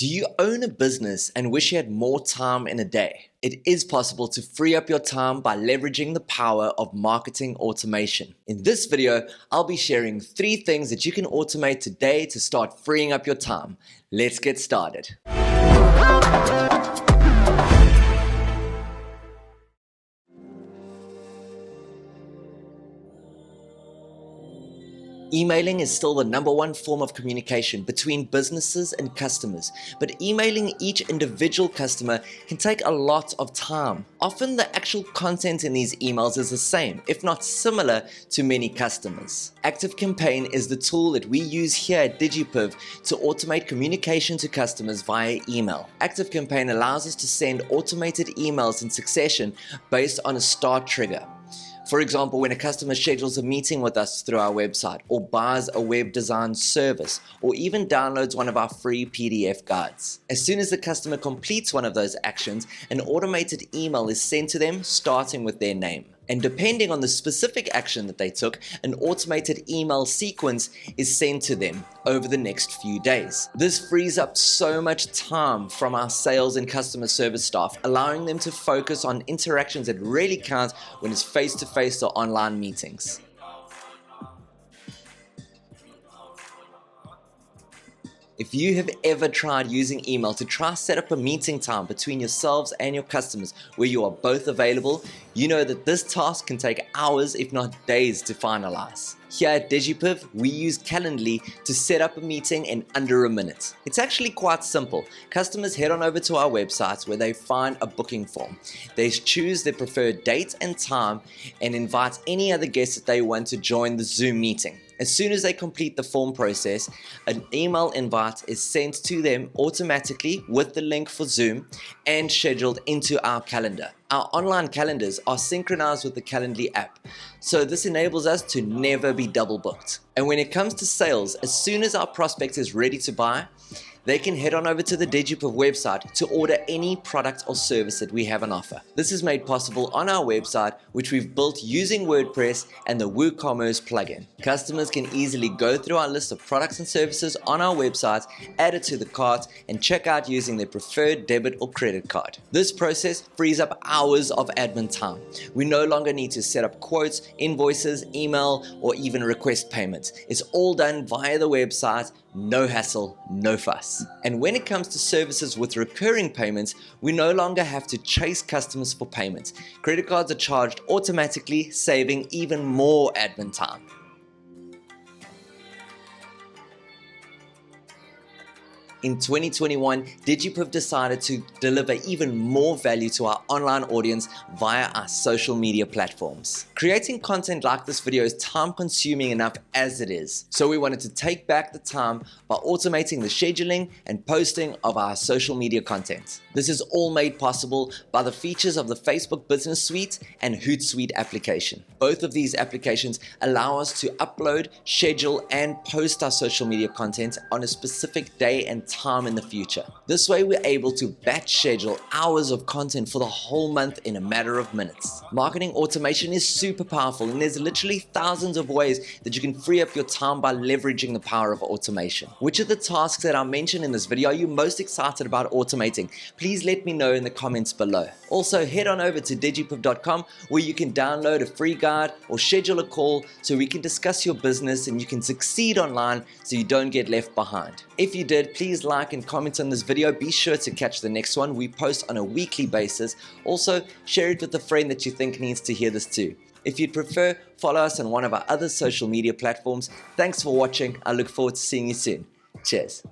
Do you own a business and wish you had more time in a day? It is possible to free up your time by leveraging the power of marketing automation. In this video, I'll be sharing 3 things that you can automate today to start freeing up your time. Let's get started. Emailing is still the #1 form of communication between businesses and customers, but emailing each individual customer can take a lot of time. Often the actual content in these emails is the same, if not similar, to many customers. ActiveCampaign is the tool that we use here at DigiPiv to automate communication to customers via email. ActiveCampaign allows us to send automated emails in succession based on a start trigger. For example, when a customer schedules a meeting with us through our website, or buys a web design service, or even downloads one of our free PDF guides. As soon as the customer completes one of those actions, an automated email is sent to them starting with their name. And depending on the specific action that they took, an automated email sequence is sent to them over the next few days. This frees up so much time from our sales and customer service staff, allowing them to focus on interactions that really count when it's face-to-face or online meetings. If you have ever tried using email to try set up a meeting time between yourselves and your customers where you are both available, you know that this task can take hours if not days to finalize. Here at DigiPiv, we use Calendly to set up a meeting in under a minute. It's actually quite simple. Customers head on over to our website where they find a booking form. They choose their preferred date and time and invite any other guests that they want to join the Zoom meeting. As soon as they complete the form process, an email invite is sent to them automatically with the link for Zoom and scheduled into our calendar. Our online calendars are synchronized with the Calendly app, so this enables us to never be double booked. And when it comes to sales, as soon as our prospect is ready to buy, they can head on over to the DigiPiv website to order any product or service that we have on offer. This is made possible on our website, which we've built using WordPress and the WooCommerce plugin. Customers can easily go through our list of products and services on our website, add it to the cart, and check out using their preferred debit or credit card. This process frees up hours of admin time. We no longer need to set up quotes, invoices, email, or even request payments. It's all done via the website. No hassle, no fuss. And when it comes to services with recurring payments, we no longer have to chase customers for payments. Credit cards are charged automatically, saving even more admin time. In 2021, DigiPiv decided to deliver even more value to our online audience via our social media platforms. Creating content like this video is time consuming enough as it is, so we wanted to take back the time by automating the scheduling and posting of our social media content. This is all made possible by the features of the Facebook Business Suite and Hootsuite application. Both of these applications allow us to upload, schedule, and post our social media content on a specific day and time in the future. This way we're able to batch schedule hours of content for the whole month in a matter of minutes. Marketing automation is super powerful, and there's literally thousands of ways that you can free up your time by leveraging the power of automation. Which of the tasks that I mentioned in this video are you most excited about automating? Please let me know in the comments below. Also, head on over to digipiv.com where you can download a free guide or schedule a call so we can discuss your business and you can succeed online so you don't get left behind. If you did, please like and comment on this video. Be sure to catch the next one. We post on a weekly basis. Also, share it with a friend that you think needs to hear this too. If you'd prefer, follow us on one of our other social media platforms. Thanks for watching. I look forward to seeing you soon. Cheers.